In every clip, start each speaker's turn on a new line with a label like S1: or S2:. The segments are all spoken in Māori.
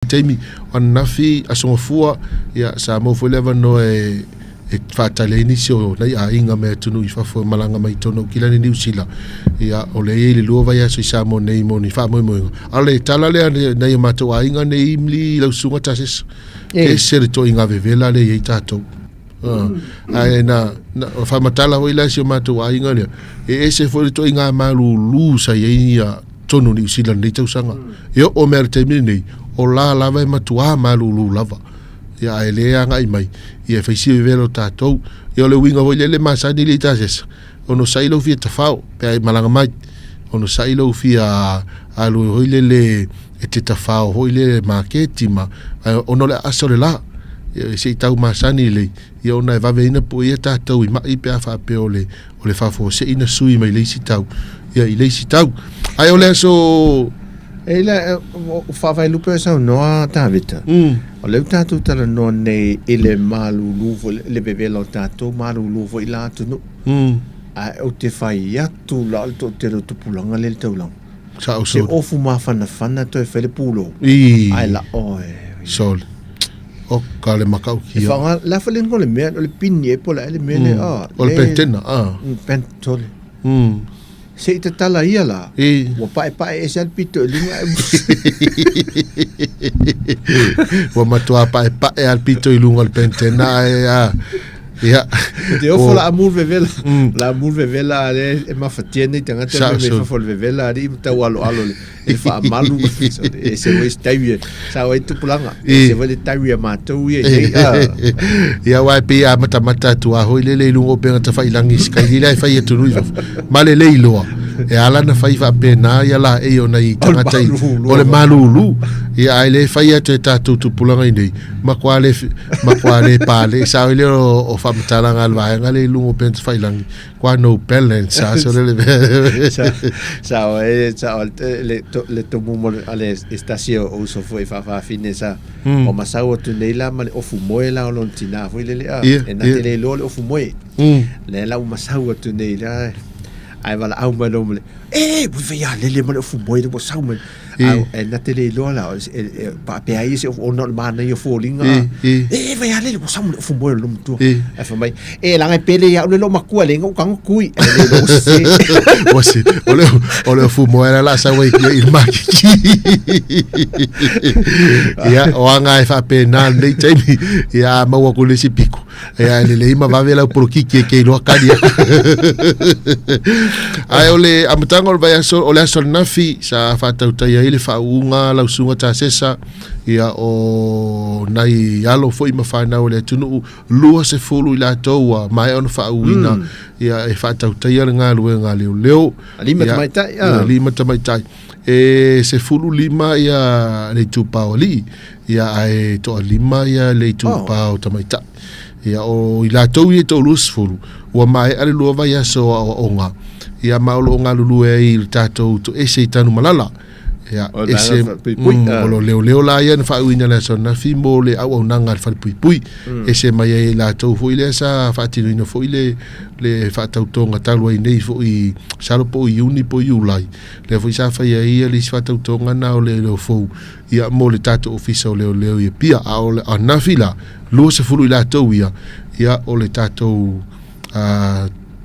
S1: taimi ona fi asongofua ia Samoa foi leva no e fatale inicio nei a inga me tunu I fafo malanga mai tono kila ni New Zealand ia ole ile luova ia so Samoa nei mo ni fa mo ale tala le nei mato a inga nei imli lau sunga tases e sere to inga vevela le ia tato ai na fa matala ho ila si mato a inga le e se foi to inga malu lu sa ia tono New Zealand nei tausanga yo o merte nei o la lava matua malulu lava ia ele anga mai ia faisi velo tatou ia le winga ho le masani le tases ono sailo fi tafao pe malanga mai ono sailo fi a alu ho le te tafao ho le marketima ono le asole la se tau masani le ia ona va veina po ia tatou mai pe fa pe ole fa fo se ina sui mai le sitau ia ile sitau ai ole so
S2: Ela o fava lupe sa no Tavita. O le tatu tala no nei ile malulu le bebe lo tatu malulu vo ila tu no. A o te fai atu la alto te ro tu pulanga le taulang.
S1: Sa o
S2: so. O fu ma fana to e fele pulo. Ai la o
S1: sol. O kale makau ki.
S2: Fa la fale ngole me o le pinye po la le mele
S1: o le pentena
S2: pentole. Se te tala ia la wa pai e sal pito lunga
S1: wa matua pai al pito lunga al pentena ia
S2: te ofo la amur vevela la amur vevela e ma fatiene tanga te me fa vevela ri ta walo e fa malu e se we stay sa we tu pulanga se we tawi ma tu
S1: ia wa pe a mata tu a ho le lungo pe ta fa ilangi skai la fa ye tu male le lo e ala na fai fa pena ia la e ona I tanga tai o le malulu ia ai le fai ate tatu tu pulanga nei ma kwale pale sa ile o fa mtala ngal va ngale lungo pen fai lang kwa no balance sa so le
S2: le to mo ale estacio o so foi fa fine sa o masao tu nei la ma o fumoela o lontina foi le e na tele lo o fumoe le la o masao tu nei la ai wala au mai no mole bu ve ya le mo fu boy de sa mo au e na tele lo la pa pe ai se o no mana yo falling ve ya le mo sa mo fu boy lo tu e fa mai la ngai pele ya lo makua le ngau kang kui le lo se
S1: ole fu mo era la sa wai il maki ya o anga fa pe na le taimi ya ma wa ko le si pico ya le ma va vela por que lo akadia ai ole amtango vai ole so nafi sa fata utai ile fa unga la usunga ta sesa ia o nai alo foi ma fa na ole tunu lua se fulu ila toa mai on fa uina ia e fata utai nga luenga leo lima tamaitai e se fulu lima ia le tupaoli ia ai to lima ia le tupao tamaitai ia o ila tau I to lusfulu wa mai ale lua vai so onga ia maulo nga lulu e I tatou to ese tanu malala ia ese o leo la ia fa uina la so na fimo le au nanga fa pui ese mai la tau foi le sa fa tinu no foi le fa tau tonga talu ai nei foi salo po uni po ulai le foi sa fa ia le fa tau tonga na o le fo ia mo le tatou official leo ia pia au le na fila lo se fulu la tau ia o le tatou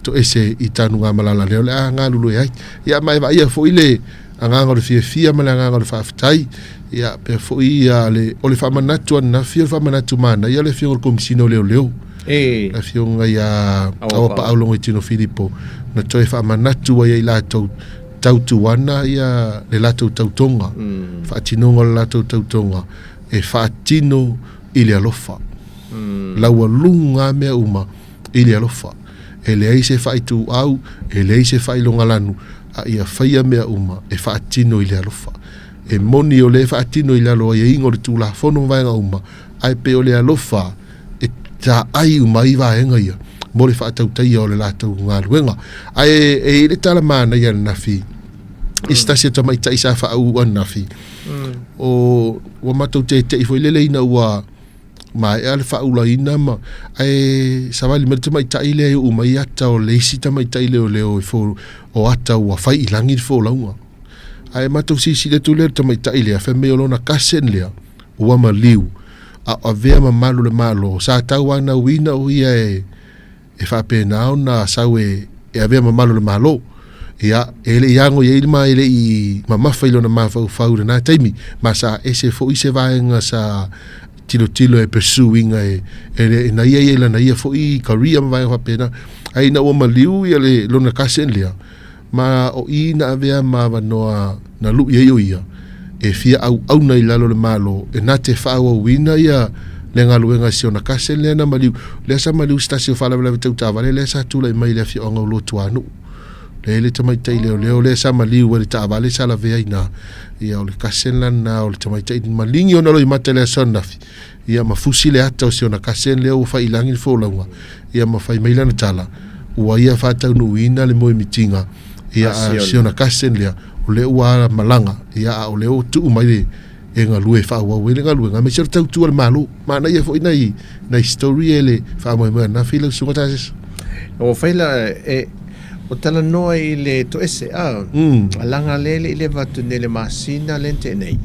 S1: to ese I tanu nga malala leo le nga lulu ai ia mai va ia foi le anga ngor fia malanga ngor fa ftai ia pe foi ia le o le fa manatu na fia fa manatu mana ia le fia ngor komisino leo la fia nga ia au pa au longo tino Filipo na toi fa manatu ia la tautuana ia le lato tautonga fa tino ngor lato tautonga e fa tino ile alofa la walunga me uma ile alofa ele ai se fai tu au ele ai se fai longa lanu a ia faia mea uma e faatino I le alofa e moni o le faatino I le aloa ia ingo le tu la fono vaenga uma ai pe o le alofa e ta ai uma I vaenga ia mo le faatautai o le latau ngā luenga ai le tala mana ia nafi istasi tamaita isa fa au an nafi o wa matau te foi le leina ua ma e ale fa ula ina ma ai savali me mai tai le u mai ata o le si mai tai le o fo o ata o fai ilangi fo launga ai ma to si le tu le mai tai le fa me o na kasen le ua maliu a vea mamalu le malo sa tau ana uina o ia e whapena na sau e avea mamalu le malo ia ele iango ia ilma ele i mamafa ilo na mafau na taimi ma sa ese fo ise vaenga sa tilo e pursuing ele na ia ele na ia fo i career ma vai whapena ai na ua maliu ia le lona kasen lea ma o i na avea ma vanoa na lu ia e fia au na ilalo le malo e na te whaua wina ia le ngaluenga sio na kasen lea na maliu lea sa maliu stasio whala vela vitau tavale lea sa tula i mai lea fia onga ulo tuanu le tamaitai leo le sa maliu wale tavale sa la vea ina ia o le kasen lana o le tamaitai malingi ona lo i mate lea sonafi ia mafusi le ata o sio na kasen lea ua whailangi le fōlaunga ia mawhai mailana tala ua ia whatau nuina le moe mitinga ia sio na kasen lea o le ua malanga ia o le o tuu mai le e ngalue whaua wele ngalue ngā mesero tautua le malu mana ia fo ina i na story ele whaamoi mua na whila sunga tāses
S2: o whaila o tala noa i le to ese alanga lele i le vatu ne le masina lente nei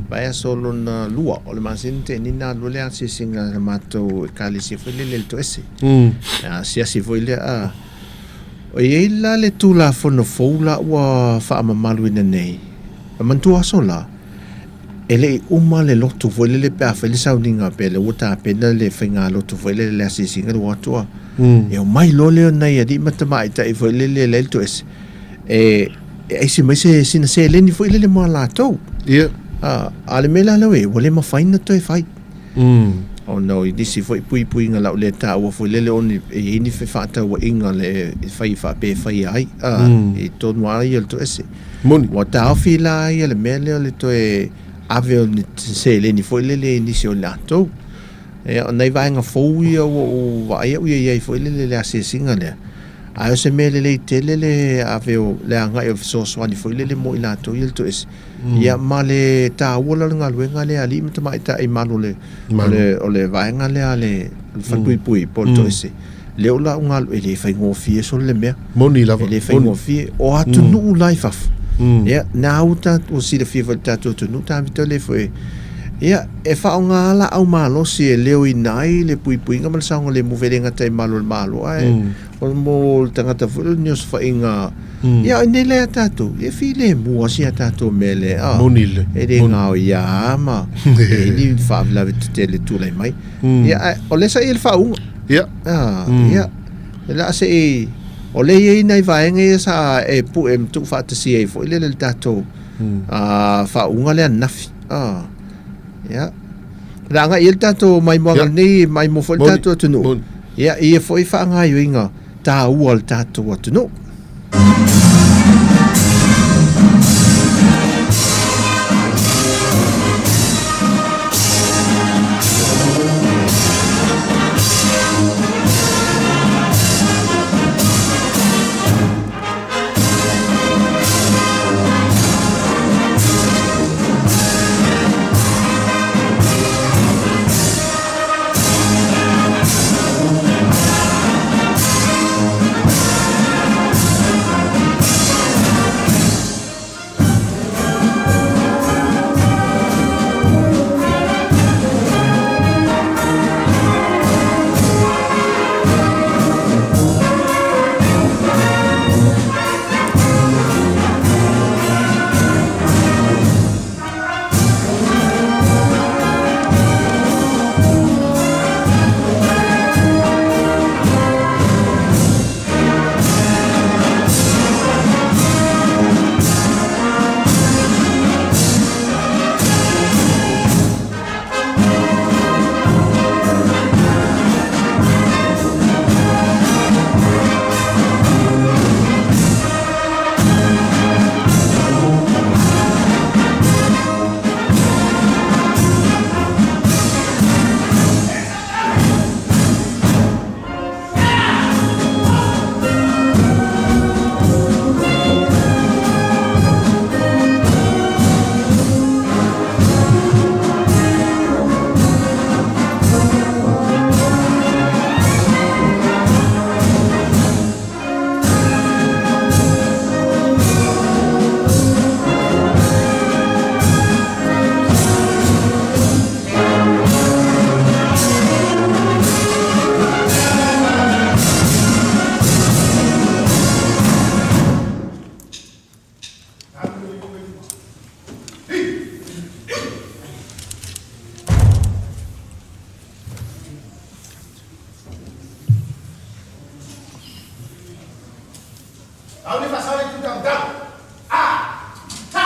S2: vai solo na lua o le masina te nina lule a si singa le mato kali si fwile le to ese si asi fwile o la le tula fono foula ua whaamamalu ina nei a mantua sola ele uma le lotu fwile le pea fwile sauninga pe le uta pena le whainga lotu fwile le asi singa le watua e o mai lole o nei a di matamai ta i fwile le to ese e si mai se sina se leni fwile le mua la tau ale mela lawe wale ma faina to e fai oh no i disi foi pui nga la le ta o foi le oni e ni fe fata o inga le fai fa pe fai ai e to noa i to ese
S1: moni
S2: wa ta fila i le mele le to e ave ni se le ni foi le ni se o la to e nei vai nga foi o vai o ia foi le ase singa le a se mele le tele le ave o le anga e so so ni foi le mo ila to il to ese ia male ta wala nga luenga le ali mta mai ta i malu le ole vai nga le ale pui ponto ese le ola nga le fai ngo fie so le me
S1: moni lava
S2: le fai ngo fie o atu nu life af ia na uta o si le fie volta to nu ta vito le foi ia e fa nga la au malo si e leo i nai le pui nga mal sa le movelenga tai malo ai o mo tanga ta fu news fa inga ia ne le tatu e file mo si tatu mele
S1: monile
S2: e de nga ia ma e ni fa la tele tu le mai ia o le sa il fa un
S1: ia
S2: ia la se e o le e nai va nge sa e pu em tu fa te si e fo le tatu fa un le nafi ia ranga il tatu mai mo ni mai mo fo tatu tu no ia e fo i fa nga inga ta uol tatu tu no
S3: Au ni pasal itu dang. Ah. Ta.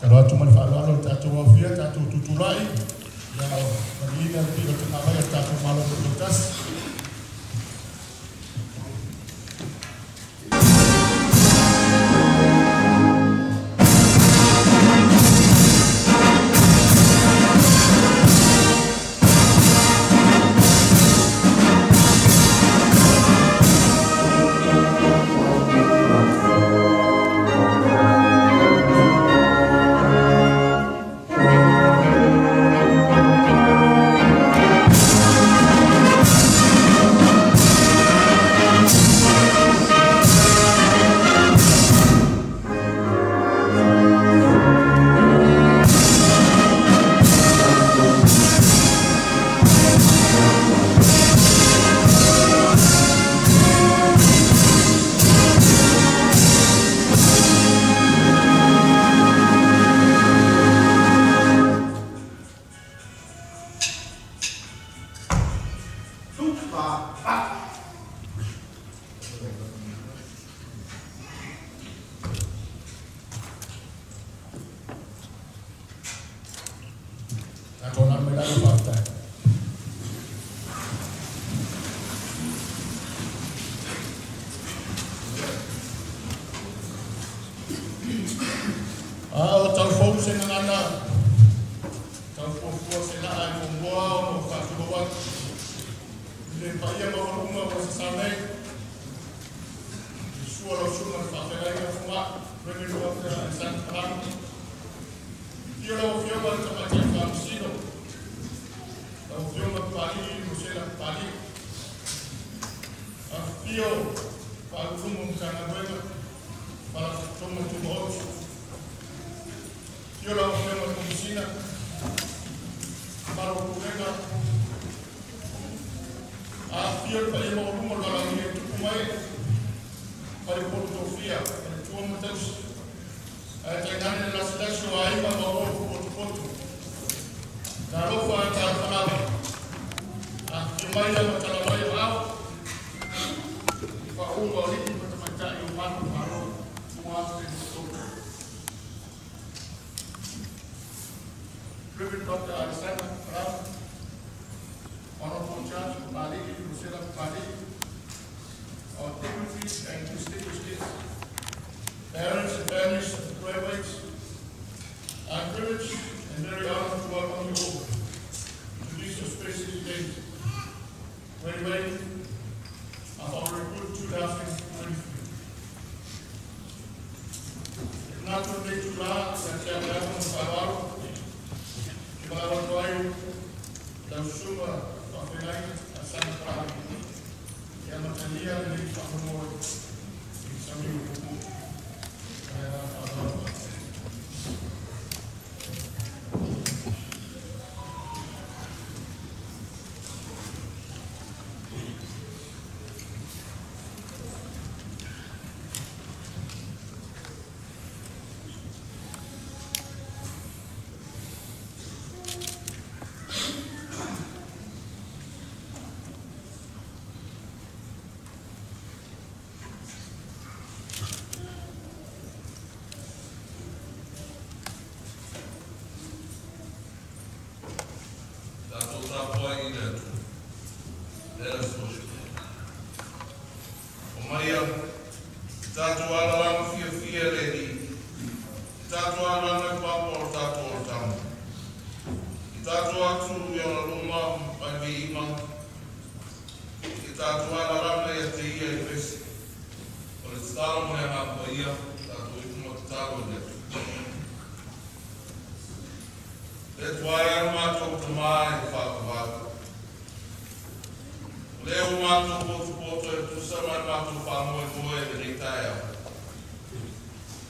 S4: Kalau cuma faalo tatu wafia tatu tuturai ya pagina pilo tunawaya tatu malo tutas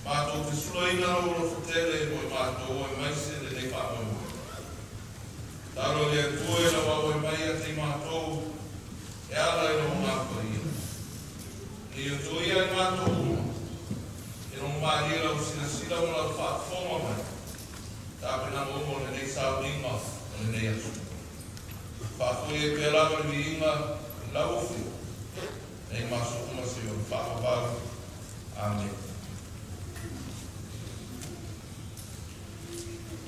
S3: Mātou te suloina o lo whatere o mātou o maise le nei whamoe. Taro le tue la wau e mai a te mātou e ala e no mātou ia. E o tui ai mātou uma. E no māhira o sinasira o la whaafoma mai. Tāpena momo le nei sāwinga o le nei asu. Whaafoi e pe lawa le viinga i lau uwhi. Nei māso kumasi o le whaafavaru. Amen.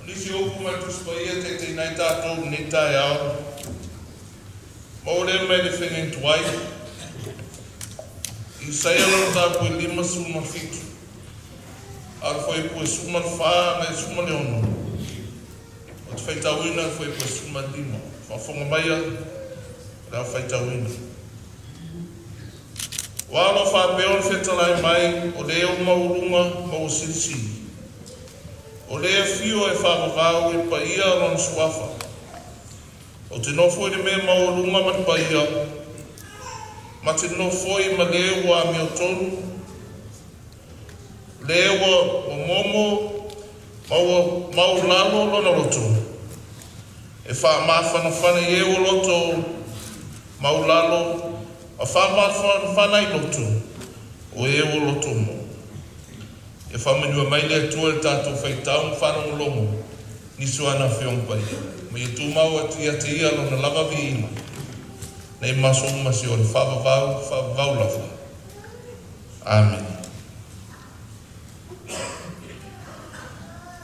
S3: Nisi oku mai tuspaia te nai tātou ni tai ao. Maure mai le whengen tuai. I saia tātou e 5 suma fitu. Ar foi pue suma wha ngai suma leono. O te whaitawina foi pue suma 5. Whawhonga maia, rau whaitawina. Walo whapeon whetalai mai o leo maurunga mau sirisiri. O lea fio e whakakau e paia ron suafa. O te nofo e me maurunga man paia. Ma te nofo e ma lewa a meo tonu. Lewa o momo maulalo lona loto. E whamawhanawhana e o loto maulalo. A whamawhanawhana i loto. O e o loto mo. E whamanua mai lea tua le tātou whaitau whanau longo ni suana whiong pai. Me e tūmau ati a te ia lona lava viima. Nei maso umasi o le whavavau lawa. Amen.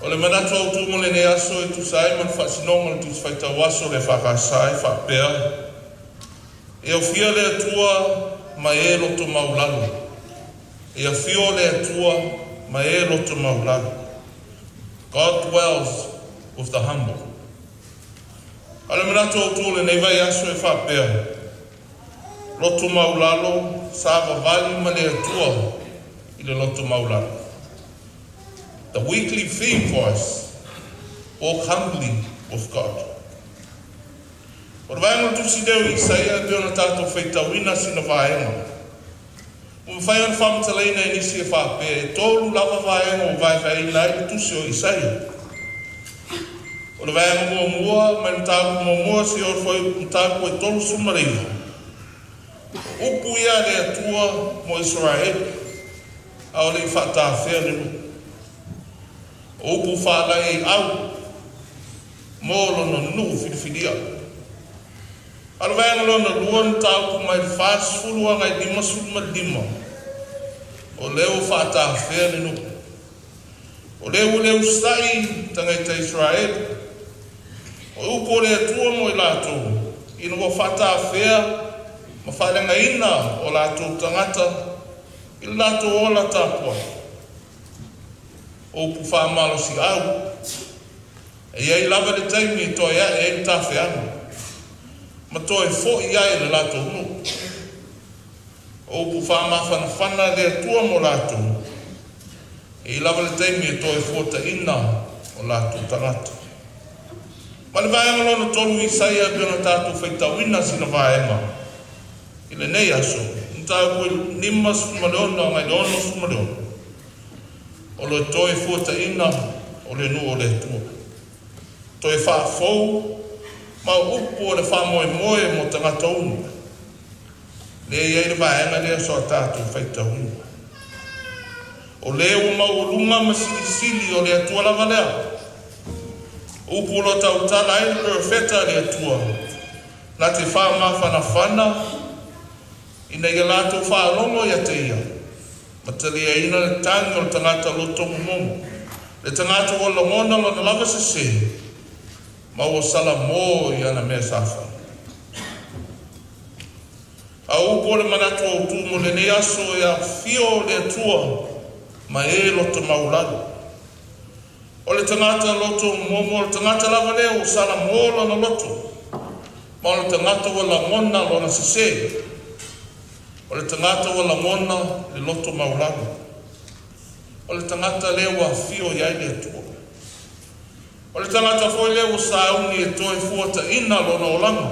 S3: O le manatu au tūmo le ne aso e tu sai man whasinonga le tu whaitau aso le whakasai whapea. E o fia lea tua ma e loto maulalo. E a fio lea tua ma e loto maulalo. God dwells with the humble. Ale manatu o tūle nei vai aso e whapea. Loto maulalo, sāwa vali ma lea tua i le loto maulalo. The weekly theme for us, walk humbly with God. O rwaenga tusi deo i saia deo na tātou whaitawina sina vaenga. O mwhai ana whamataleina e nisi e whape, e tōru lava vaenga o vai lai tusi o Isaia. O le vaenga mua, mai ntāku mua si o rwhai ntāku e tōru sumareina. Upu ia le atua mo Israel, a o le i whatawhea le lu. O upu whalai e au, mō lono nuhu whiriwhiria. Alo vaenga lona luon tāku mai whās fulua ngai 5 o leo whātā whea ni nuku. O leo stai tangaita Israel. O upo lea tua mo i lātou. Ino o whātā whea ma wharenga ina o lātou tangata i lātou ola tāpua. O upu whāmalo si au. E iei lava le taimi e toa ia e tā wheana. Ma toi fo i ai le lātou nu. O pu whana lea tua mo lātou. E i lava le teimi e toi fo ta ina o lātou tangata. Ma le vaenga lona tolu i saia pena tātou whaitawina sina vaenga. I le nei aso. Ntāu koe 5 sumaleona ngai leono sumaleona. O le toi fo ta ina o le nu o le tua. Toi whaafou. Ma upu o le whamoe moe mo tangata unu. Le iei le vaenga lea so tātou whaitawina. O leo maurunga ma sili o le atua lava lea. Upu lo tautala e le perfeta le atua. Na te whamawhanawhana. Ina i lātou whaalongo ia te ia. Ma te lea ina le tangi o le tangata loto mumomo. Le tangata o longona lo na lava se. Ma o sala mo i ana mea safa. A upo le manatu o tumo le ne aso e a fio le tua ma e loto maulalo. O le tangata loto momo, le tangata lava leo o sala mo lo na loto. Ma o le tangata o la mona lo na sise. O le tangata o la mona le loto maulalo. O le tangata leo a fio iai le tua. O le tangata foi leo sauni e toi fuata ina lona o langa.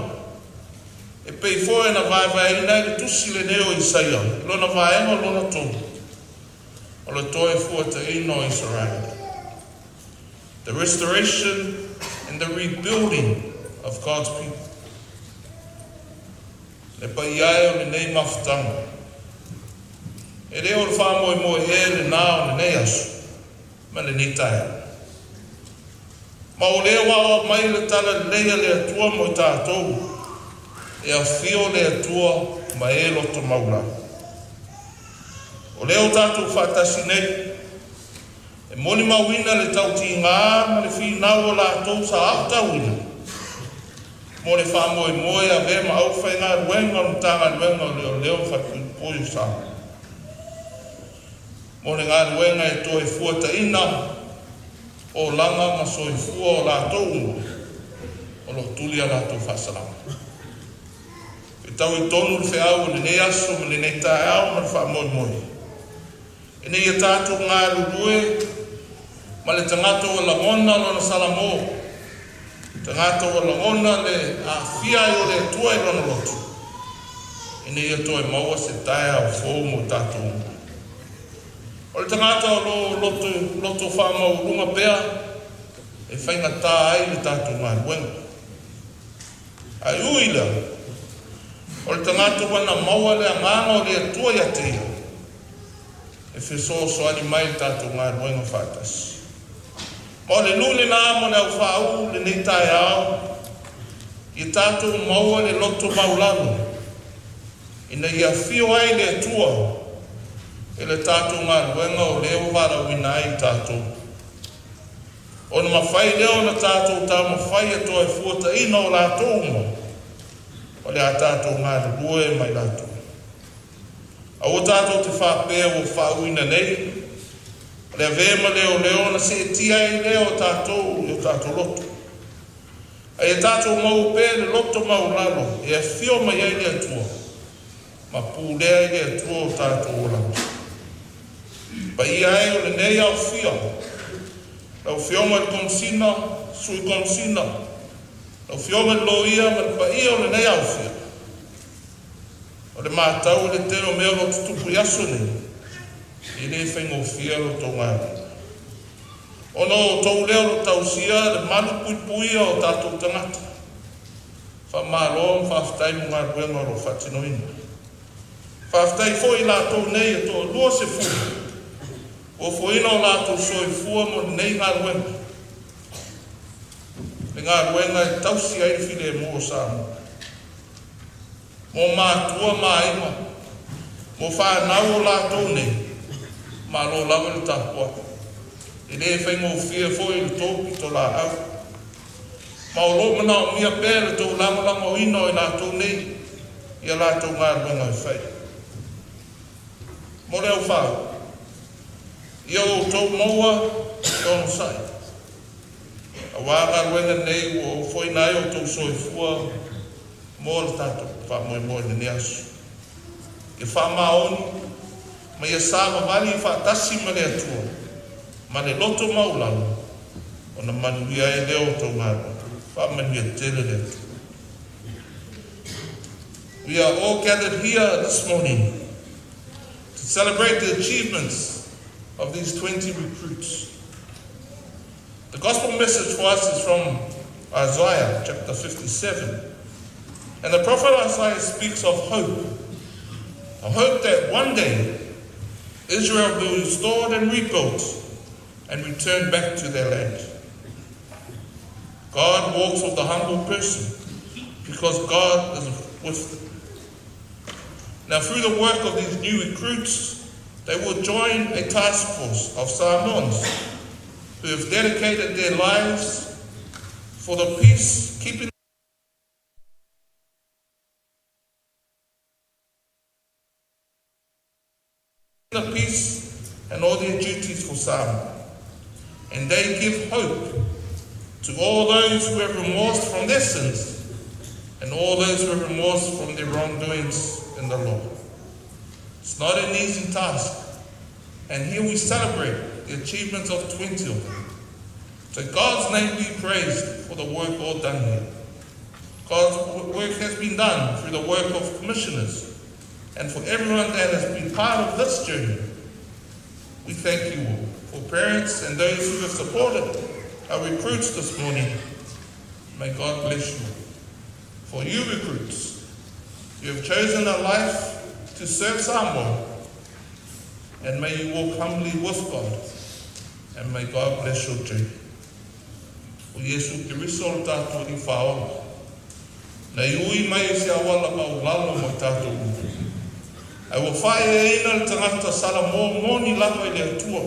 S3: E pei foi na vai ina e tusi le neo Isaia. Lona vaenga lona tonu. o le toe fuataina o Israel. The restoration and the rebuilding of God's people. Le paiai o le nei mafutanga. E reo le whamoe le nā o le nei asu, ma le nei tae. Ma o lea wā mai le tala leia le atua mo I tātou, e a whio le atua ma e loto maula. O leo tātou whātasi nei, e moni mawina le tauti ngā ma le whinau o lātou sa aftawina. Mo le whamoe a ve ma au whai ngā ruenga o tanga ruenga o leo whakupoi sa. Mo le ngā ruenga e toi fuata ina, o langa ma soifua o lātou o lo tulia lātou whasalama. E tau I tonu le whiau le ne aso ma le ne tae au ma le whamoe. E ne ia tātou ngā rurue ma le tangato o langona lona Samoa. Tangato o langona le a whia o le tua I lona lotu. E ne ia toi maua se tae au fōu mo tātou. O le tangata o loto whamau runga pēr, e whainga tā ai le tātou ngā ruenga. Ai uila, o le tangata wana maua le anganga o le atua ia te ia, e wheso soani mai le tātou ngā ruenga whātasi. Ma o le lule nā mo le au whāu, le nei tae au, I tātou maua le loto maulano, ina ia whio ai le atua, e le tātou ngā ruenga o leo wara wina I tātou. O na mawhai leo na tātou tā mawhai e toi fuata ina o lātou mo. O le a tātou ngā rue mai lātou. A o tātou te whāpea o whauina nei. O le a vema leo na se tia I leo tātou I o tātou loto. A e tātou mau pē le loto mau lalo. E a whio mai ai le atua. Ma pūlea I le atua o tātou o lalo. Pa ia e o le nei au whia. Lau whionga I konsina, sui konsina. Lau whionga I loia, ma pa ia o le nei au whia. O le mātau le tero mea lo tutupu yaso nei. I le whaingo whia lo tō ngāra. O no tau leo lo tausia, le manu puipuia o tātou tangata. Wha mālo, whaftai mo ngā ruenga ro whatinoina. Whaftai fōi lātou nei e tō lua se fūi. O foina o lātou soifua mo nei ngā ruenga. Le ngā ruenga e tausi ai while mō o Samoa. Mō mātua māima. Mō whānau o lātou nei. Mā lo lawa le tāpua. E le whaingo whia fōi le tōpi tō la au. Mā o lo mana o mia pēle tō langalanga o ino I lātou nei. Ia lātou ngā ruenga I whai. Mō leo whāu. Ia o tau maua, ia o sai. A wāga ruenga nei o whoinai o tau soifua mō le tātou whamoe le neasu. Ia whamaoni, ma ia sāma wali I whātasi ma le atua, ma le loto maulalo, o na manuia e leo tau ngāra, whamanuia tele le atua. We are all gathered here this morning to celebrate the achievements of these 20 recruits. The gospel message for us is from Isaiah chapter 57. And the prophet Isaiah speaks of hope. A hope that one day Israel will be restored and rebuilt and return back to their land. God walks with the humble person because God is with them. Now through the work of these new recruits, they will join a task force of Samoans who have dedicated their lives for the peace, keeping the peace and all their duties for Samoa. And they give hope to all those who have remorse from their sins and all those who have remorse from their wrongdoings in the law. It's not an easy task. And here we celebrate the achievements of 20 of them. So God's name be praised for the work all done here. God's work has been done through the work of commissioners and for everyone that has been part of this journey. We thank you for parents and those who have supported our recruits this morning. May God bless you. For you recruits, you have chosen a life to serve Samoa, and may you walk humbly with God, and may God bless your journey. O Yesu Kiriso o tātou i whaola. Nei ui mai e se awala pa o lalo mo tātou utu. Ai wa whae e ina le tangata sala mōni lako i le atua.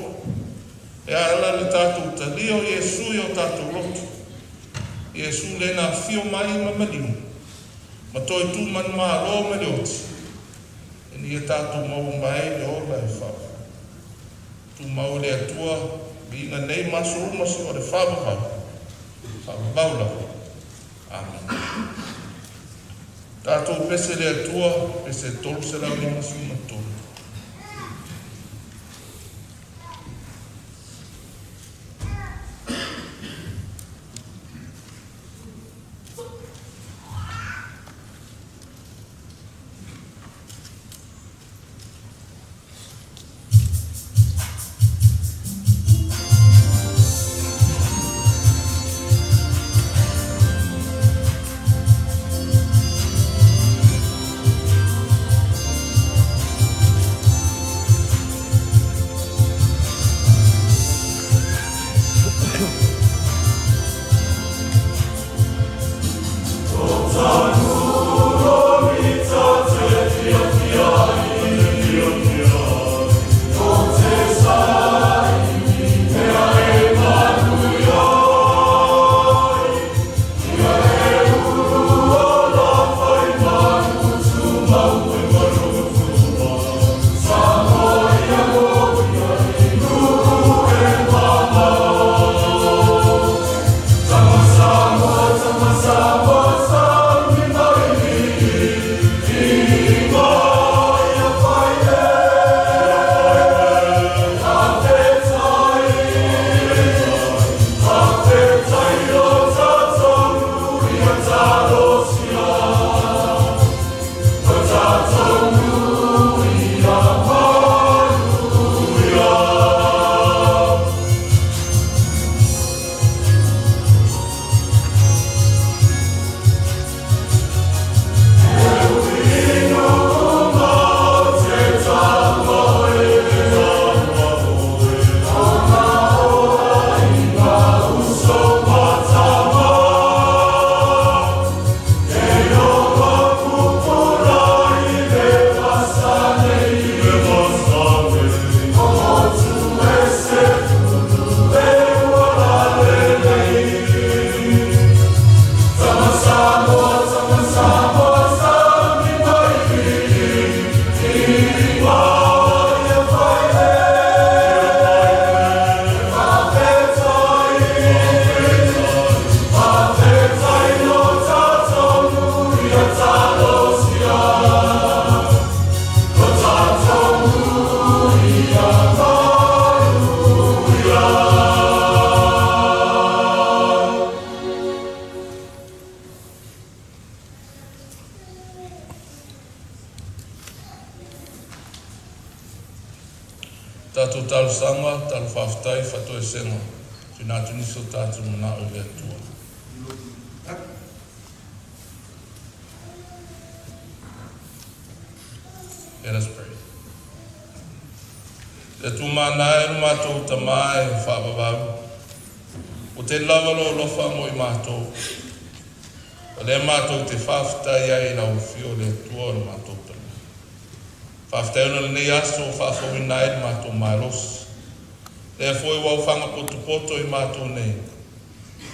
S3: E ala le tātou talio Yesu i o tātou rotu. Yesu le na fio mai ma malimu. Ma toi tu man maa ro me le oti. E ni e tātou mau mai le ola e whawa. Tu mau le atua bi inga nei maso umasi o le whawa. Whawa. Amen. Tātou pese le atua, pese tolu se lau ni masu matolu. Tātou tālu sanga, tālu whawhtai, whatoe senga. Tuna tuniso tātou muna o le atua. Let us pray. Le tu mana e mātou tamai whawawau. O te lawalo lofa mo I mātou. O le mātou te whawhtai ai na ufio le atua o mātou tamai. Whawhtauna le nei aso whawhawina e mātou mairos. Therefore, wau whanga poto I mātou nei.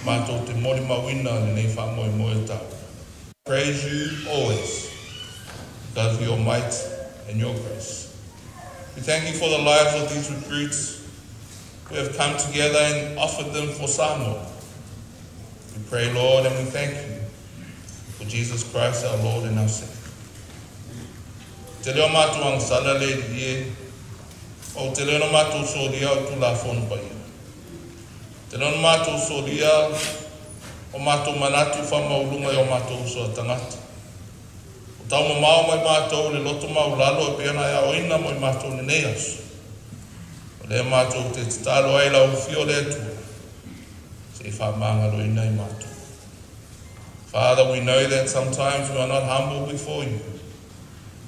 S3: Mātou te mori mawina le nei whamoe moe tau. Praise you always, God for your might and your grace. We thank you for the lives of these recruits who have come together and offered them for Samoa. We pray, Lord, and we thank you for Jesus Christ, our Lord and our Savior. Te leo mātou ang sala le rie, o te leo mātou soria o tu la whonu pai. Te leo mātou soria o mātou manatu whamaulunga o mātou soa tangata. O tau mamao mai mātou le loto maulalo e peana ea oina mo I mātou ne nei aso. O Le mātou te talo ai lau fio le tua. Se whamanga roi nei mātou. Father, we know that sometimes we are not humble before you.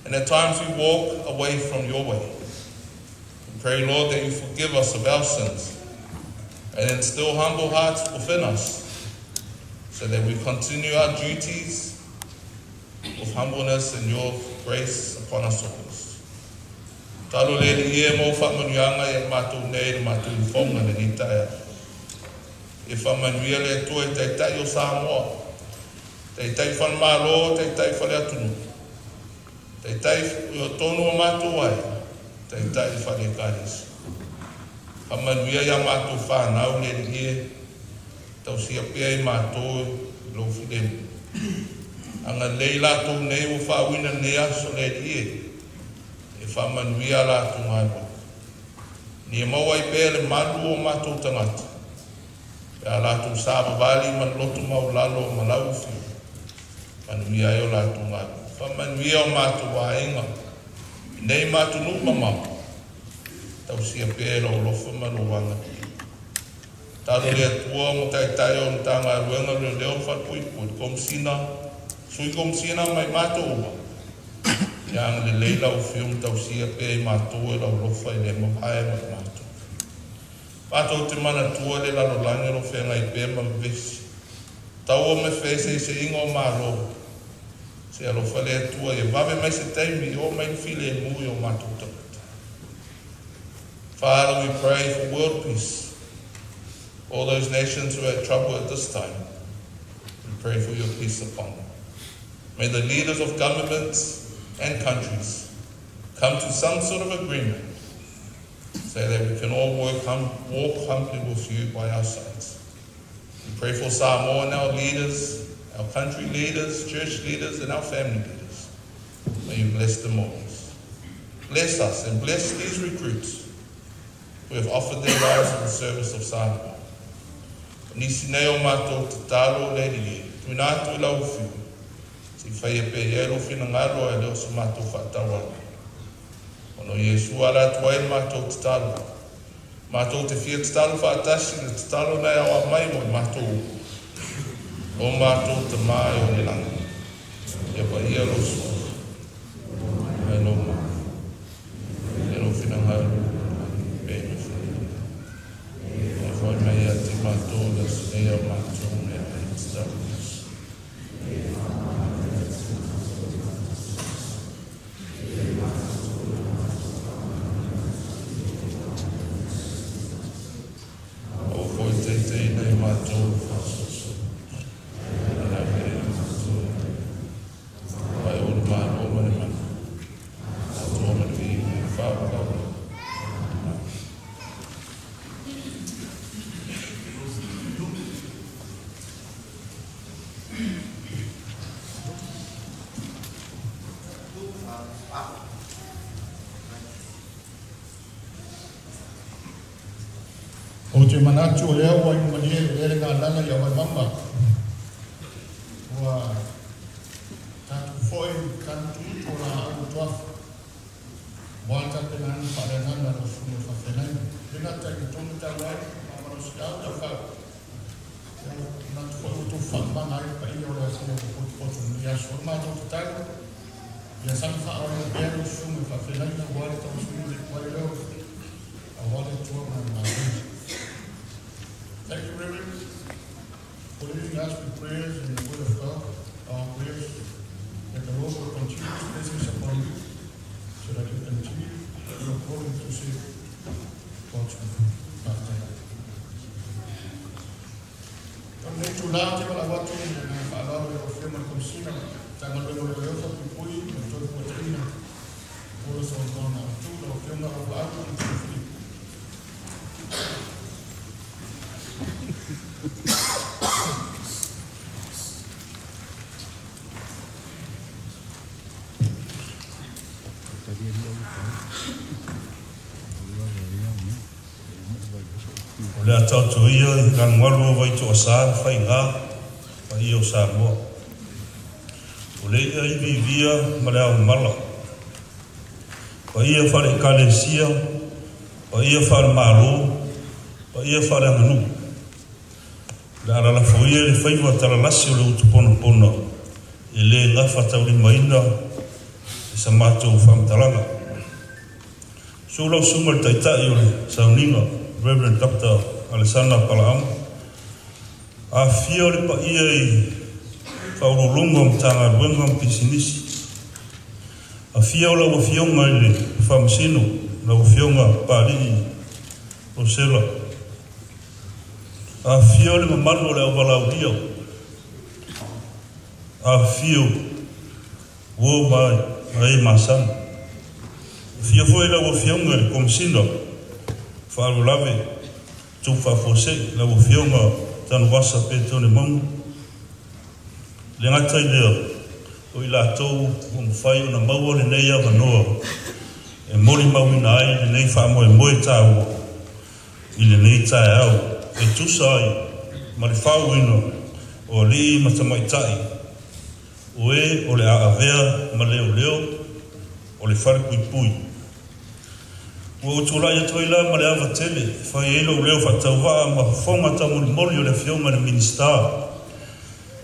S3: And at times we walk away from your way. We pray, Lord, that you forgive us of our sins and instill humble hearts within us so that we continue our duties with humbleness and your grace upon us all. Talo le li e mo whamanuanga e mātou nei le mātou i whonga le ni taia. E whamanuia le tua e teitai o Samoa. Teitai whanmalo, teitai whale atunu. Teitai o tonu o mātou ai. Teitai whale kāris. Whamanuia ia mātou whanau le li e. Tau sia pia i mātou i lo whilemu. Anga lei lātou nei o whawina nea so le li e. E whamanuia la tungaiwa. Ni e maua i pēle malu o mātou tangata. E a lātou sāba wali man lotu mau lalo o malau whiu. Manuia e o la tungaiwa. Whamanuia o mātou waenga. Nei mātou nupa mau. Tau sia pēle o lofa manu wanga. Talo lea tua mo tai o ntanga ruenga leo leo whatpui pui. Komsina. Sui komsina mai mātou ua. Yang le leila o fium tau sia pe mātou e lau lofa i le mapae mai mātou. Mātou te mana tua le lalo lange lo whenga i pe ma vesi. Tau o me whese i se ingo mālo. Se alofa le tua e wawe mai se teimi o mai file e mui o mātou takata. Father, we pray for world peace. All those nations who are in trouble at this time, we pray for your peace upon them. May the leaders of governments and countries come to some sort of agreement so that we can all walk humbly with you by our sides. We pray for Samoa and our leaders, our country leaders, church leaders, and our family leaders. May you bless them all. Bless us and bless these recruits who have offered their lives in the service of Samoa. Nisi neo mātou te tālo leiri, tuinātu lau whiu. Si whai e pe e whina ngaro e leo sa mātou whātawana. Ono Iesu ala tua e mātou te talo. Mātou te whia te talo whātasi na te talo nei awa mai mo mātou. O mātou te mai o ne langa. E pa ia lo sua. Mai no ma. E lo whina ngaro. Pe me whina. E whai mai a te mātou na se ea mātou ne mai te talo.
S4: O te manatu o leo wai manie lere ngā lana i awai mamba. Ua tātu whoi kantu o la au tuafu. Wata pena anu wharenana o sunu whawhenai. Pena tai ki tonu tau ai, mamaro si au tau whau. Natu whoi o tō whamanga ai pa ia o lea sila o potu potu ni aso. O mātou te tau. Ia sanu wha au bēro sunu whawhenai na wale tau sunu le kwai leo. A wale tua mai mātou. Thank you, Reverend, for leading us with prayers and the word of God, our prayers, that the Lord will continue to bless us upon you, so that you continue your calling to say God's word. Nei tu la te wala watu na whaalao e o whiama konsina, tanga leo leo wha pipui, na toi puatrina, ora sa o tōna atu, o whiama o wātu i tu whiu.
S3: O lea tautua ia i ka ngwalu vai to asara whai ngā whai o Samoa. O le ia i vivia ma lea o mala. Whai ia whare kalesia o ia whare mālo, o ia whare anganu. Le ara la foia le whaiwa tala lasi o le utupono pono, e le ngafa tauri maina, e sa mātou whamtalanga. So lau sunga le taitai o le saunina, Reverend Dr. Alessandra Palaamu, a fia o le pa ia i whaurulunga mtanga ruenga mpisinisi. A fia o lau fionga i le whamasino, lau fionga pari o sela. A fia o le mamaru o le awalau ria. A fio wo mai ai masan. Fia foi lau fionga i komisino, whaarulave, tufa fose, lau fionga tanu wasa pe tone maungu. Le ngatai lea, o i lātou o mwhai o na maua le nei awa noa. E mori mawina ai le nei whaamo e moe tāua. I le nei tae au. E tusa ai, ma le whauino o li matamaitai. O e o le aavea ma leo leo, o le whare pui pui. Ua utulai atu ila ma le awa tele, whai elo leo whatau waa ma whonga ta mori o le fionga le minister.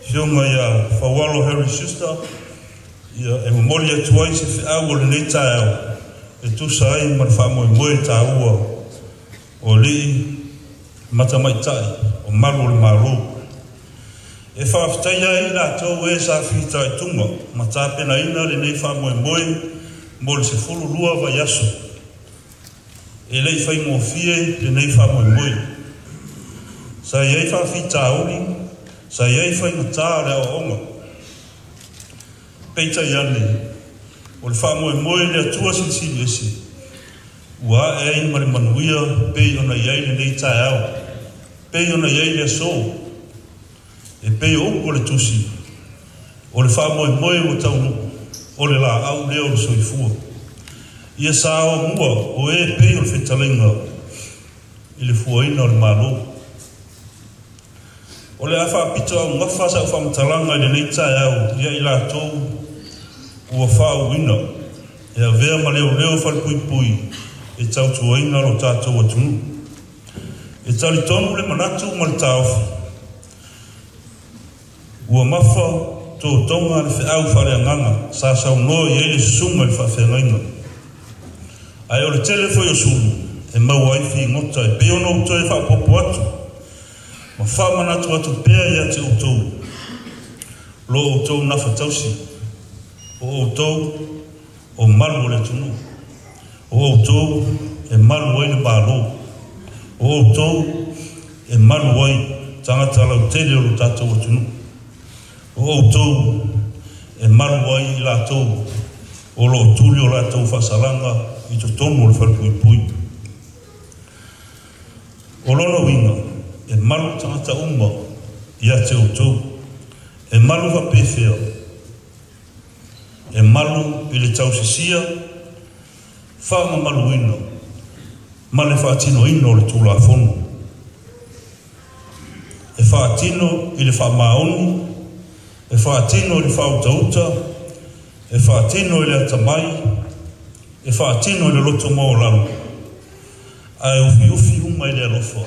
S3: Fionga ia Whawalo Harry Schuster, ia e mori atu ai se whiau o le nei tae au. E tusa ai ma le whaamo e moe ta ua o li matamaitai, o maru le maru. E whaafitai ai la tau e sa whita e tunga, ma tāpena ina le nei whaamo e moe, mo le se fulu lua vai aso. E lei whai mo fie le nei whaamo e moe. Sa iei whaafita auri, sa iei whai ngata le awa onga. Peita iane, o le whaamo e moe le atua sinsili esi. Ua e ai ma le manuia pei ona iei le nei tae au. Pei ona iei le so. E pei o le tusi. O le whaamo e moe o taunu. O le la au leo le soifua. Ia sa awa mua o e pei o le whetalenga. I le fuaina o le malo. O le awha pito au ngafa sa whamtalanga i le nei tae au. Ia i la tau ua whao wina. E a vea ma leo leo whare pui pui. E tautua lo tātou atunu. E tali tonu le manatu ma le tāwhi. Ua mafa tō tonga le whiau whare anganga, sa sau noa i eile sunga i whawhengainga. Ai o le tele foi o sulu, e mau ai whi ngota, e peo no uto e whapopo atu. Ma whamanatu atu pea i ate utou. Lo utou na whatausi. O utou, o malu le tunu. O utou, e malu ai le balo. O utou, e malu ai tangata lau tele o lo tātou atunu. O utou, e malu ai i lātou, o lo tuli o lātou whasalanga, i to tonu o le whalpui pui. O lona winga, e malu tangata umma, i ate utou, e malu whapewhea, e malu i le tausisia, whaama malu ina, ma le whaatino ina o le tūla whonu. E whaatino i le whaamaoni, e whaatino i le whautauta, e whaatino i le atamai, e whaatino i le loto mō lalu. Ai ufi ufi uma i le alofa.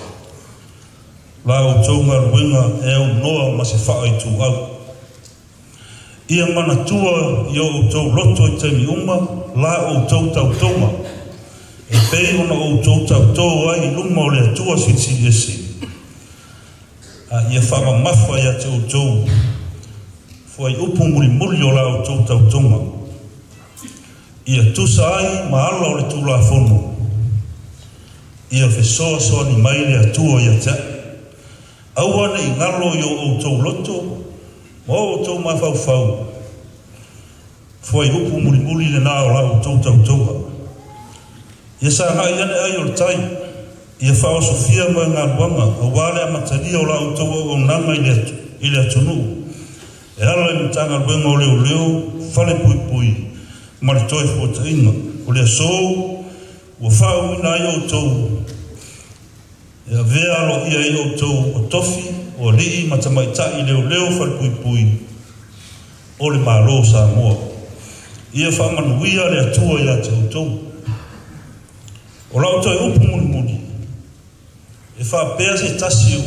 S3: La o taunga ruenga e au noa ma se wha i tū au. Ia mana tua i o tau loto i taimi uma, la o tau tau tonga. E pei ona o tau tau tau ai luma o le atua sitsi esi. Ia whama mawha i ate o tau. Fai upu muri muri o la o tau tau tonga. Ia tusa ai ma ala o le tūla whono. Ia whesoa soa ni mai le atua i ate. Aua nei ngalo i o tau loto, ma o tau mawhau whau. Fai upu muri muri le nā o la o tau tau tonga. Ia sa ngai ane ai o le tai. Ia whao Sofia mai ngā ruanga, a wale a mataria o la o tau o nanga i le atunu. E ala i mtanga ruenga o leo leo, whale pui pui, ma le toi fuata inga. O le asou, ua whao ina ai o tau. E a vea alo ia i o tau o tofi, o lii matamaitai leo leo whale pui pui. O le malo Samoa. Ia whamanuia le atua i ate o tau. O lau toi upu muni. E whapea se tasio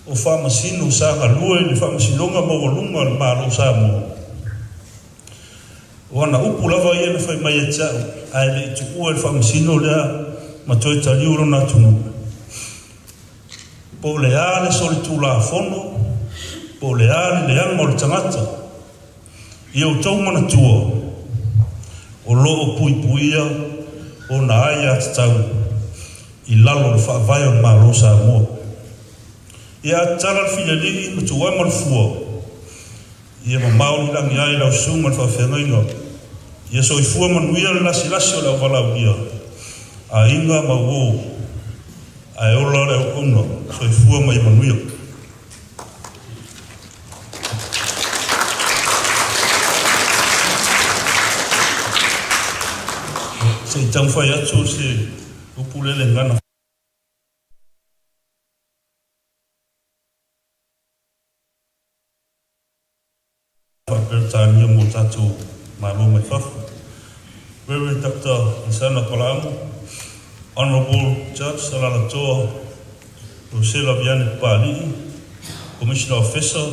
S3: o whamasino sa ngalua ni whamasinonga mawalunga le malo sa mo. O ana upu lava ia na whai mai atau, ai le tu ua le whamasino lea ma toi taliuro na tunu. Po le ale soli tu la fono, po le ale le anga o le tangata. Ia o tau mana tua, o loo pui puia, o na aia atatau, I lalo le whaavai o malo sa mo. Ia tala le whina li ma tu wai malfua. Ia ma maoli langi ai lau sunga le whawhengainga. Ia so I fua manuia le lasi o lau walau ia. A inga ma wo. A e ola le unga. So I fua mai manuia. Se I tau whai atu se upulele ngana. Whapertania mo tātou malo mai whafu. Reverend Dr. Isana Palamu, Honorable Judge Salalatoa Rosela Viane Pali, Commissioner Officer,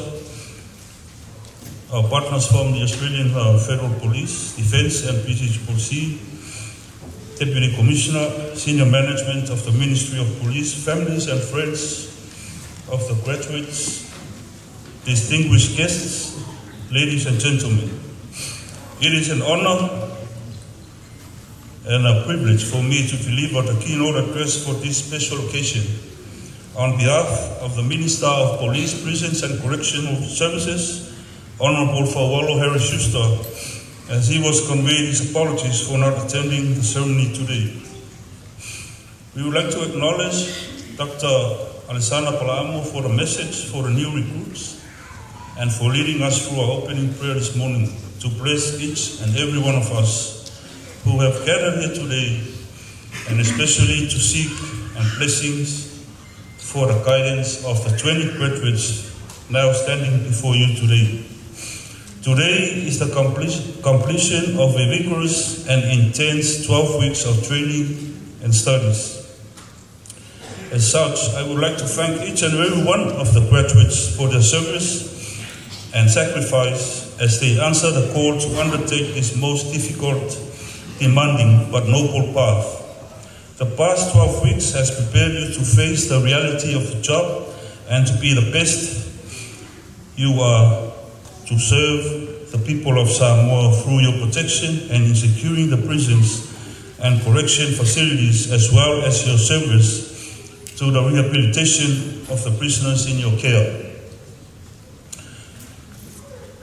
S3: our partners from the Australian Federal Police, Defence and British Police, Deputy Commissioner, Senior Management of the Ministry of Police, families and friends of the graduates, distinguished guests, ladies and gentlemen. It is an honor and a privilege for me to deliver the keynote address for this special occasion on behalf of the Minister of Police, Prisons and Correctional Services, Honorable Fawalo Harris Schuster, as he was conveyed his apologies for not attending the ceremony today. We would like to acknowledge Dr. Alisana Palamo for the message for the new recruits and for leading us through our opening prayer this morning to bless each and every one of us who have gathered here today, and especially to seek and blessings for the guidance of the 20 graduates now standing before you today. Today is the completion of a vigorous and intense 12 weeks of training and studies. As such, I would like to thank each and every one of the graduates for their service and sacrifice as they answer the call to undertake this most difficult, demanding but noble path. The past 12 weeks has prepared you to face the reality of the job and to be the best you are to serve the people of Samoa through your protection and in securing the prisons and correction facilities, as well as your service to the rehabilitation of the prisoners in your care.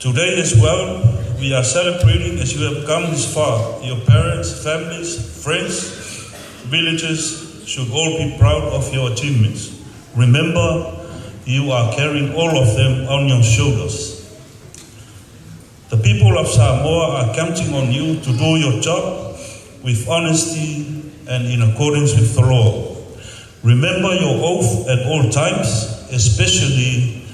S3: Today as well, we are celebrating as you have come this far. Your parents, families, friends, villagers should all be proud of your achievements. Remember, you are carrying all of them on your shoulders. The people of Samoa are counting on you to do your job with honesty and in accordance with the law. Remember your oath at all times, especially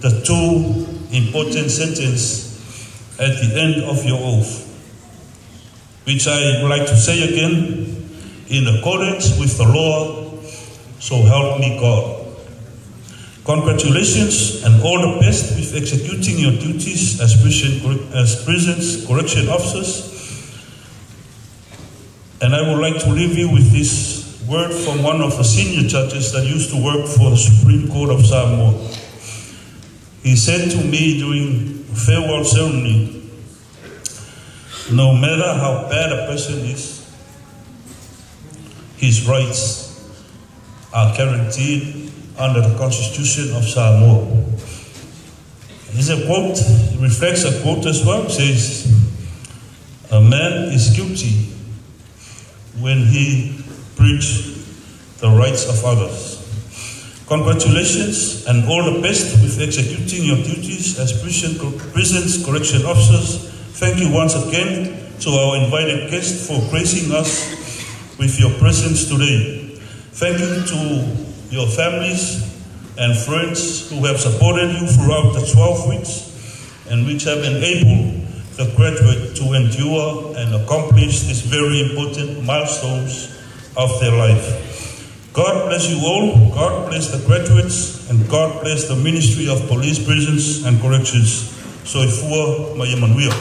S3: the two important sentences at the end of your oath, which I would like to say again, in accordance with the law, so help me God. Congratulations and all the best with executing your duties as prisons correction officers. And I would like to leave you with this word from one of the senior judges that used to work for the Supreme Court of Samoa. He said to me during the farewell ceremony, no matter how bad a person is, his rights are guaranteed under the Constitution of Samoa. It's a quote, it reflects a quote as well. It says, a man is guilty when he breaches the rights of others. Congratulations and all the best with executing your duties as prisons correction officers. Thank you once again to our invited guests for gracing us with your presence today. Thank you to your families and friends who have supported you throughout the 12 weeks and which have enabled the graduate to endure and accomplish these very important milestones of their life. God bless you all, God bless the graduates, and God bless the Ministry of Police, Prisons and Corrections. Soy fua mai Emmanuel.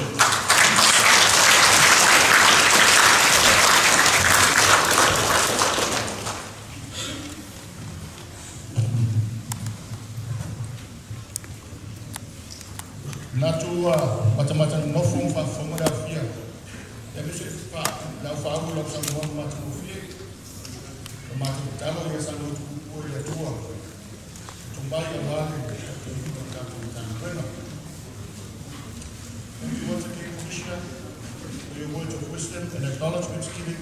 S4: Natua mata nofung fa fomura fia. Ya bisa fa la fa u lo sang mo mata fia. Mata talo ya sang lo tu ya tua. Tumbai ya mali ta pena. Thank you once again, Commissioner, for your words of wisdom and acknowledgement given.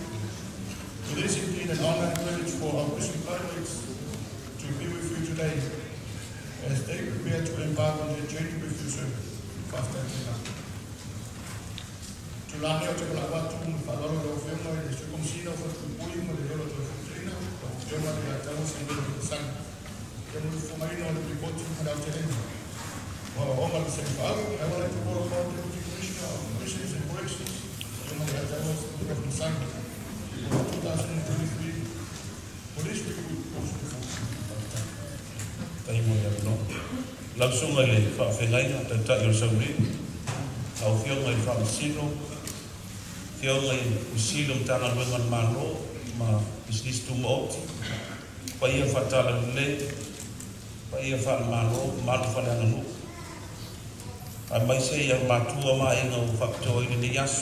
S4: It is indeed an honor and privilege for our Christian colleagues to be with you today as they prepare to embark on their journey with you, sir. Tulani o te kalawatu mo whakaro o whenua e te komsina o whakupui mo le holo to whakutina o whenua le atau sa ngoro o sana. Ke mo whumaina o le ripoti mo rau te rena. Wa o oma le se whaaru, I would like to call upon the Deputy Commissioner of Prisons and Corrections, whenua le atau sa ngoro o sana. O 2023 Police Recruit Post Reform.
S3: Taimo le no. Lausunga le whawhengai na tautai o sauri. Au whionga i whamasino. Whionga i usilo tanga luengan mano. Ma islis tu mooti. Pa ia whatala le. Pa ia whalamano. Mano whaleanga nu. A mai se ia matua ma inga o whakatoa i ni yasu.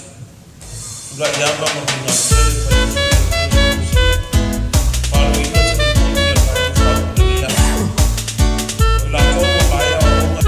S3: Ura i amba ma kuna pere whaia. Paro i kata ni ia whaia ni yasu. La toa mai a onga.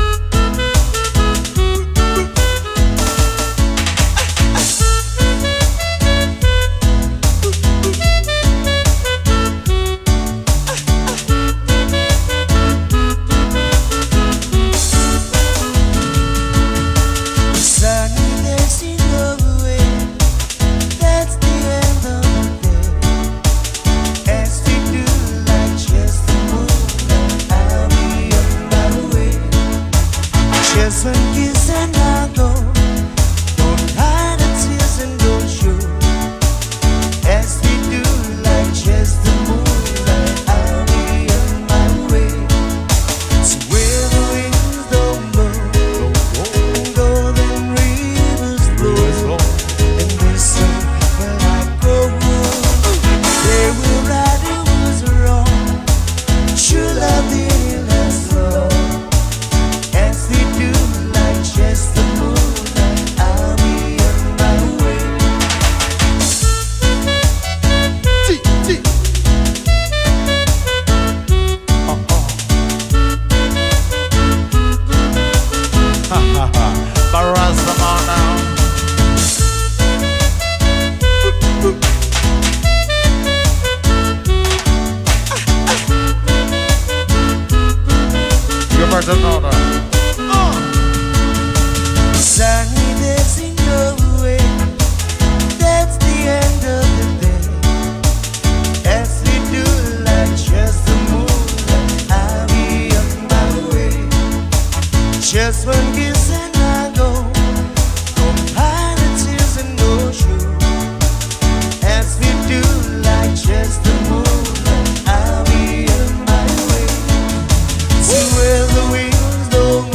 S5: Where the wheels don't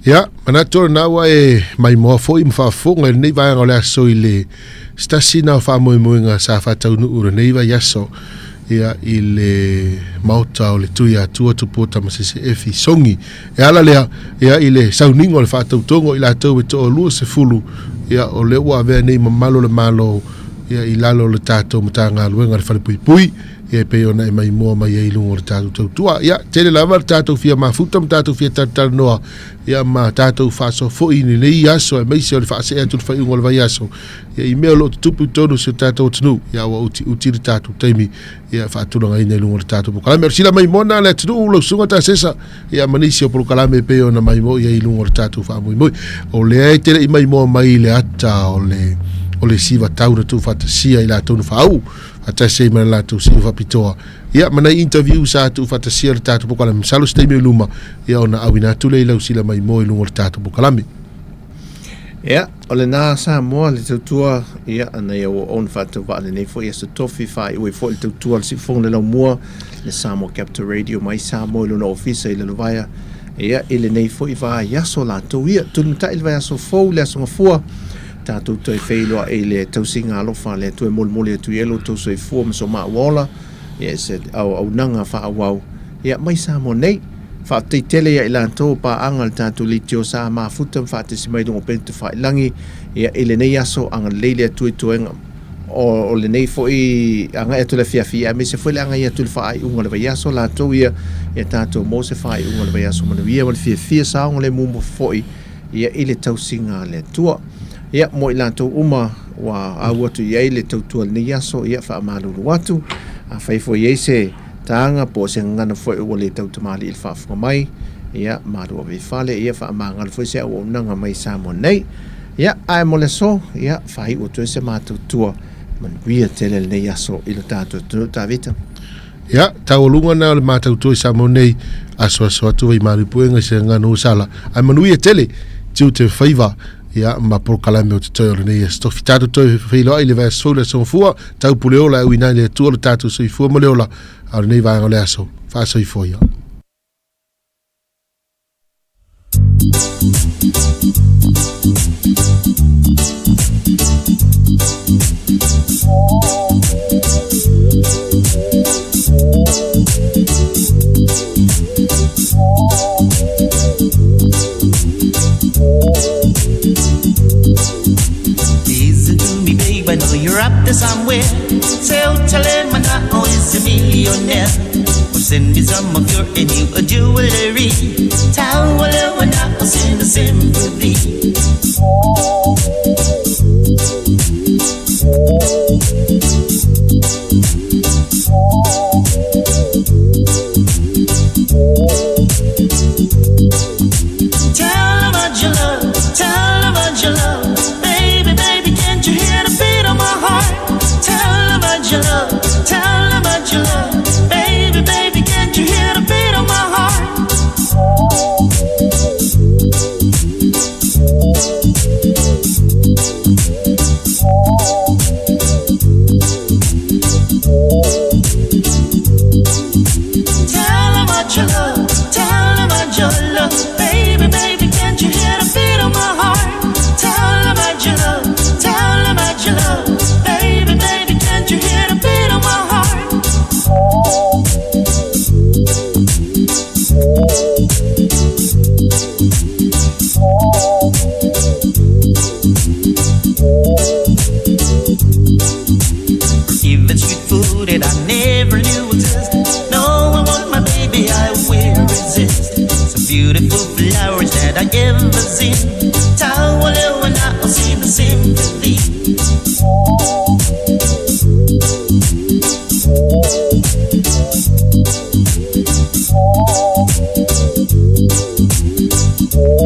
S1: Ya, mana tōra nāua mai moa fōi mwhaafonga nei vai ngā lea so I le stasi nā whaamoemoenga sa whātaunu ura nei vai aso ia I le mauta o le tui a tua tupota masese efi songi ala lea ia I le sauningo le whātautongo I la tau e tō lua se fulu ia o le ua vea nei mamalo le malo ia I lalo le tātou mata ngā luenga le whalepui pui ia pe ona mai moa mai ai lungo le tātou tautua ia tele lava le tātou fia mafuta ma tātou fia tātou noa ia ma tātou whaaso fōi ni nei aso e meise o le whaase atu le whaiungo le vai aso ia I mea lo tupu tonu se tātou tunu ia wa uti le tātou teimi ia whaaturanga I nei lungo le tātou pokalame o sila mai mona le tunu ulo sunga tā sesa ia manisi o pokalame pe ona mai moa ia I lungo le tātou whaamui moi o le ai tele I mai moa mai le ata o le siva taura tu fatasia I la tonu whaau ata sei mana la tu siva pitoa ia mana interview sa tu fatasia le tatu pokalame salo stay me luma ia ona awina tu le lau sila mai mo I lungo le tatu pokalame
S2: ia o le nā Samoa le tautua ia ana ia o on fatu va le nei fo ia se tofi fa I fo le tautua le sifong le lau mua le Samoa Capital Radio mai Samoa le no ofisa I le lovaya ia I le nei fo I va yaso la tu ia tu mta il va yaso fo le aso ngafua tātou toi whailoa e le tausinga alofa le tue mole tu yelo tau soi fua maso maa wala ia se au nanga wha awau ia mai sa mo nei wha tei tele ia ilan tō pa angal tātou li tio sa maa futam wha te si mai dungo pentu wha ilangi ia ile nei aso angal leile tui tuenga o le nei fo I anga e tu le fia fia me se foi le anga ia tu le wha ai unga le vai aso la tau ia tātou mo se wha ai unga le vai aso manu ia wale fia sa unga le mumo foi ia ile tausinga le tua ia mo I lantou uma wa au atu iai le tautua ni aso ia wha amalulu atu a whaifo iai se taanga po se ngana foi ua le tautamali il whaafunga mai ia maru o vifale ia wha amangal foi se au nanga mai Samoa nei ia ai mo le so ia whai utu se mātautua man wia tele le nei aso ilo tātou tunu tā vita
S1: ia taulunga na le mātautua I Samoa nei aso atu vai maripuenga se ngana usala ai manuia tele tiu te whaiva ia ma por kalame o te toi o le nei stofi tātou toi whailoa I le vai aso le sonfua tau puleola au inai le tua le tātou soifua mo leola au nei vai le aso wha soifua ia
S5: Listen to me, babe, I know you're up there somewhere. Tell him I'm not always a millionaire. Or send me some of your new jewelry. Tell him I'm not send a sympathy. Beautiful flowers that I ever seen. Tawala when I see the same.